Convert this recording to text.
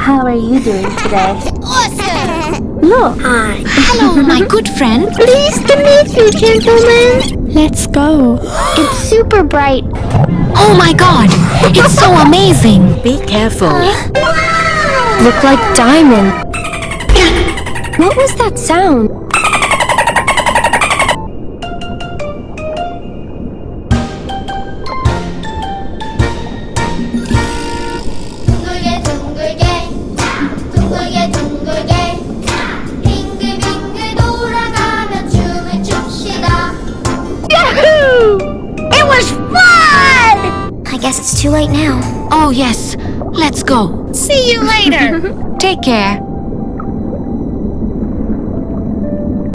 How are you doing today? Awesome! Look! Hi. Hello, my good friend. Pleased to meet you, gentlemen. Let's go. It's super bright. Oh my god, it's so amazing. Be careful. Look like diamond. What was that sound? 둥글게 둥글게 둥글게 둥글게 빙글빙글 돌아가며 춤을 춥시다. Yahoo! It was fun! I guess it's too late now. Oh yes, let's go. See you later. Take care.